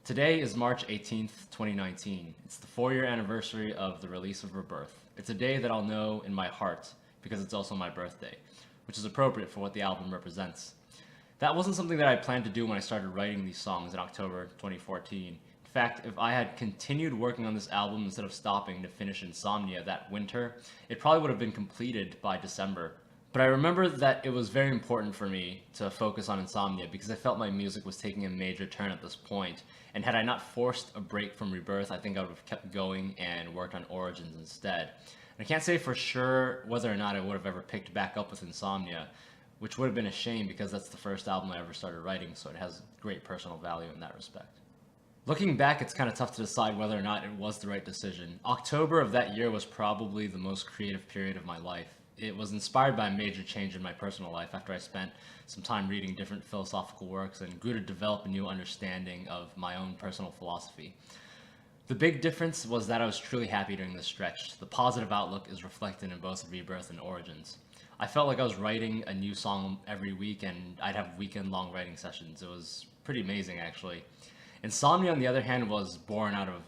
Today is March 18th, 2019. It's the 4-year anniversary of the release of Rebirth. It's a day that I'll know in my heart because it's also my birthday, which is appropriate for what the album represents. That wasn't something that I planned to do when I started writing these songs in October 2014. In fact, if I had continued working on this album instead of stopping to finish Insomnia that winter, it probably would have been completed by December. But I remember that it was very important for me to focus on Insomnia because I felt my music was taking a major turn at this point, and had I not forced a break from Rebirth, I think I would have kept going and worked on Origins instead. And I can't say for sure whether or not I would have ever picked back up with Insomnia, which would have been a shame because that's the first album I ever started writing, so it has great personal value in that respect. Looking back, it's kind of tough to decide whether or not it was the right decision. October of that year was probably the most creative period of my life. It was inspired by a major change in my personal life after I spent some time reading different philosophical works and grew to develop a new understanding of my own personal philosophy. The big difference was that I was truly happy during this stretch. The positive outlook is reflected in both Rebirth and Origins. I felt like I was writing a new song every week, and I'd have weekend-long writing sessions. It was pretty amazing, actually. Insomnia, on the other hand, was born out of,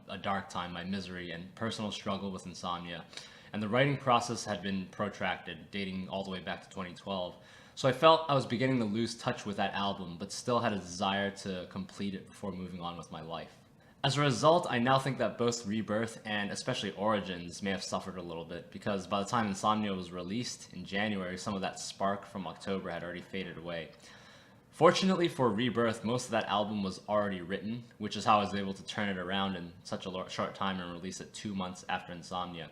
a dark time, my misery and personal struggle with insomnia. And the writing process had been protracted, dating all the way back to 2012. So I felt I was beginning to lose touch with that album, but still had a desire to complete it before moving on with my life. As a result, I now think that both Rebirth and especially Origins may have suffered a little bit, because by the time Insomnia was released in January, some of that spark from October had already faded away. Fortunately for Rebirth, most of that album was already written, which is how I was able to turn it around in such a short time and release it 2 months after Insomnia.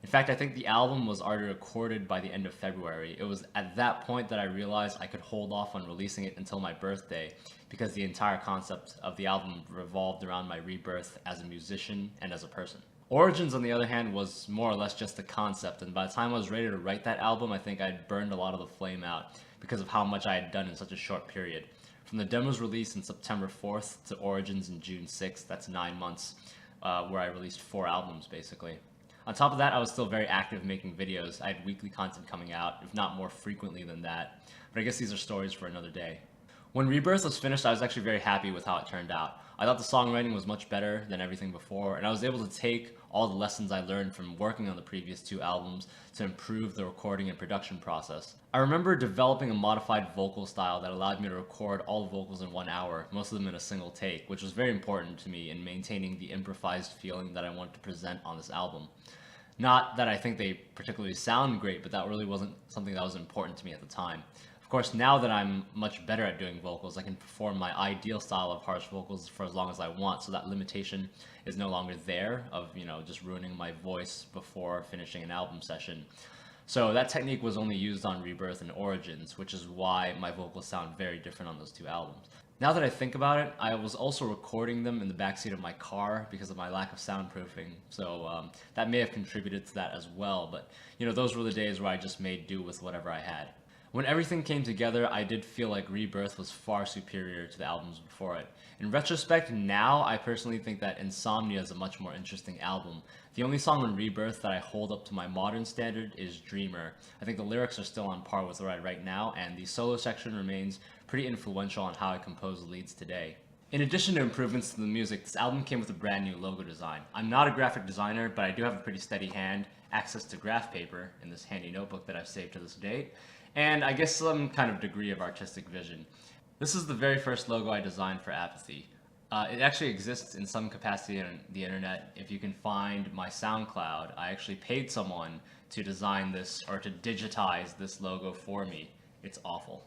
In fact, I think the album was already recorded by the end of February. It was at that point that I realized I could hold off on releasing it until my birthday, because the entire concept of the album revolved around my rebirth as a musician and as a person. Origins, on the other hand, was more or less just a concept, and by the time I was ready to write that album, I think I'd burned a lot of the flame out because of how much I had done in such a short period. From the demos released in September 4th to Origins in June 6th, that's 9 months, where I released 4 albums, basically. On top of that, I was still very active making videos. I had weekly content coming out, if not more frequently than that. But I guess these are stories for another day. When Rebirth was finished, I was actually very happy with how it turned out. I thought the songwriting was much better than everything before, and I was able to take all the lessons I learned from working on the previous 2 albums to improve the recording and production process. I remember developing a modified vocal style that allowed me to record all the vocals in 1 hour, most of them in a single take, which was very important to me in maintaining the improvised feeling that I wanted to present on this album. Not that I think they particularly sound great, but that really wasn't something that was important to me at the time. Of course, now that I'm much better at doing vocals, I can perform my ideal style of harsh vocals for as long as I want, so that limitation is no longer there of, just ruining my voice before finishing an album session. So that technique was only used on Rebirth and Origins, which is why my vocals sound very different on those 2 albums. Now that I think about it, I was also recording them in the backseat of my car because of my lack of soundproofing, so that may have contributed to that as well, but those were the days where I just made do with whatever I had. When everything came together, I did feel like Rebirth was far superior to the albums before it. In retrospect, now I personally think that Insomnia is a much more interesting album. The only song on Rebirth that I hold up to my modern standard is Dreamer. I think the lyrics are still on par with what I write now, and the solo section remains pretty influential on how I compose leads today. In addition to improvements to the music, this album came with a brand new logo design. I'm not a graphic designer, but I do have a pretty steady hand, access to graph paper in this handy notebook that I've saved to this date, and I guess some kind of degree of artistic vision. This is the very first logo I designed for Apathy. It actually exists in some capacity on the internet. If you can find my SoundCloud, I actually paid someone to design this, or to digitize this logo for me. It's awful.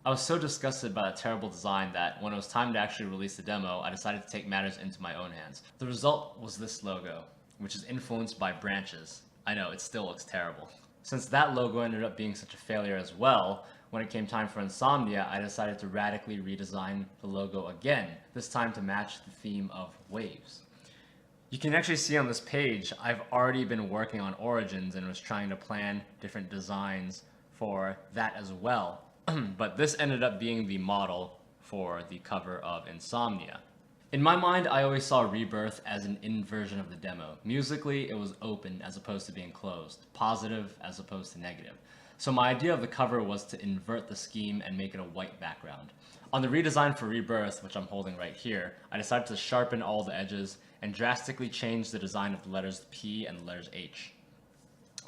I was so disgusted by the terrible design that when it was time to actually release the demo, I decided to take matters into my own hands. The result was this logo, which is influenced by branches. I know, it still looks terrible. Since that logo ended up being such a failure as well, when it came time for Insomnia, I decided to radically redesign the logo again, this time to match the theme of waves. You can actually see on this page, I've already been working on Origins and was trying to plan different designs for that as well. But this ended up being the model for the cover of Insomnia. In my mind, I always saw Rebirth as an inversion of the demo. Musically, it was open as opposed to being closed, positive as opposed to negative. So my idea of the cover was to invert the scheme and make it a white background. On the redesign for Rebirth, which I'm holding right here, I decided to sharpen all the edges and drastically change the design of the letters P and the letters H,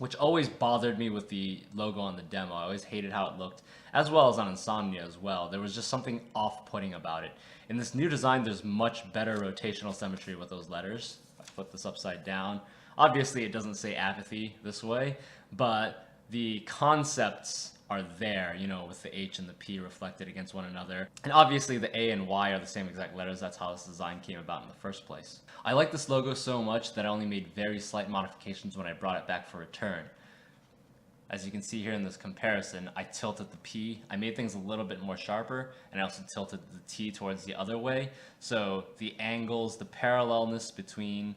which always bothered me with the logo on the demo. I always hated how it looked, as well as on Insomnia as well. There was just something off-putting about it. In this new design, there's much better rotational symmetry with those letters. I flip this upside down. Obviously, it doesn't say Apathy this way, but the concepts are there, you know, with the H and the P reflected against one another. And obviously the A and Y are the same exact letters. That's how this design came about in the first place. I like this logo so much that I only made very slight modifications when I brought it back for return. As you can see here in this comparison, I tilted the P. I made things a little bit more sharper, and I also tilted the T towards the other way. So the angles, the parallelness between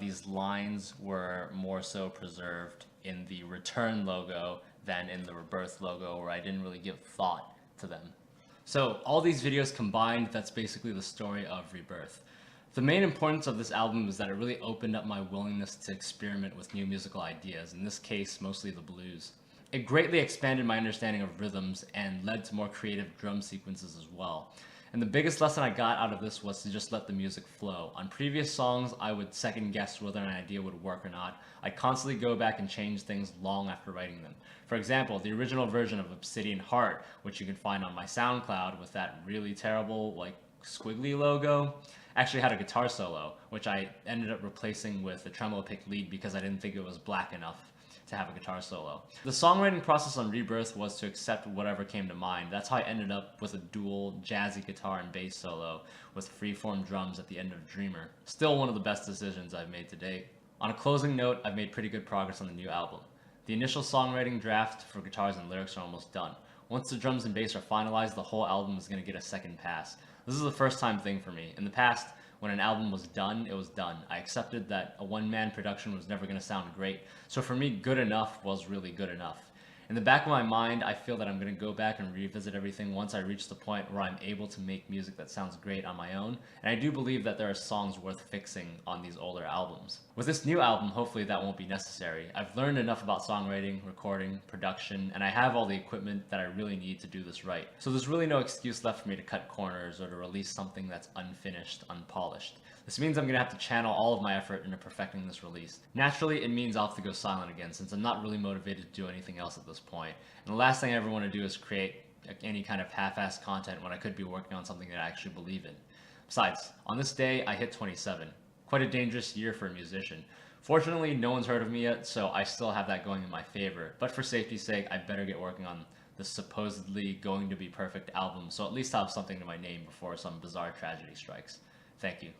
these lines were more so preserved in the return logo than in the Rebirth logo, where I didn't really give thought to them. So all these videos combined, that's basically the story of Rebirth. The main importance of this album is that it really opened up my willingness to experiment with new musical ideas, in this case mostly the blues. It greatly expanded my understanding of rhythms and led to more creative drum sequences as well. And the biggest lesson I got out of this was to just let the music flow. On previous songs, I would second guess whether an idea would work or not. I'd constantly go back and change things long after writing them. For example, the original version of Obsidian Heart, which you can find on my SoundCloud with that really terrible, like, squiggly logo, actually had a guitar solo, which I ended up replacing with a tremolo pick lead because I didn't think it was black enough to have a guitar solo. The songwriting process on Rebirth was to accept whatever came to mind. That's how I ended up with a dual jazzy guitar and bass solo with freeform drums at the end of Dreamer. Still one of the best decisions I've made to date. On a closing note, I've made pretty good progress on the new album. The initial songwriting draft for guitars and lyrics are almost done. Once the drums and bass are finalized, the whole album is going to get a second pass. This is a first time thing for me. In the past, when an album was done, it was done. I accepted that a one-man production was never going to sound great. So for me, good enough was really good enough. In the back of my mind, I feel that I'm going to go back and revisit everything once I reach the point where I'm able to make music that sounds great on my own. And I do believe that there are songs worth fixing on these older albums. With this new album, hopefully that won't be necessary. I've learned enough about songwriting, recording, production, and I have all the equipment that I really need to do this right. So there's really no excuse left for me to cut corners or to release something that's unfinished, unpolished. This means I'm going to have to channel all of my effort into perfecting this release. Naturally, it means I'll have to go silent again since I'm not really motivated to do anything else at this point. And the last thing I ever want to do is create any kind of half-assed content when I could be working on something that I actually believe in. Besides, on this day, I hit 27. Quite a dangerous year for a musician. Fortunately, no one's heard of me yet, so I still have that going in my favor. But for safety's sake, I better get working on the supposedly going to be perfect album, so at least I'll have something to my name before some bizarre tragedy strikes. Thank you.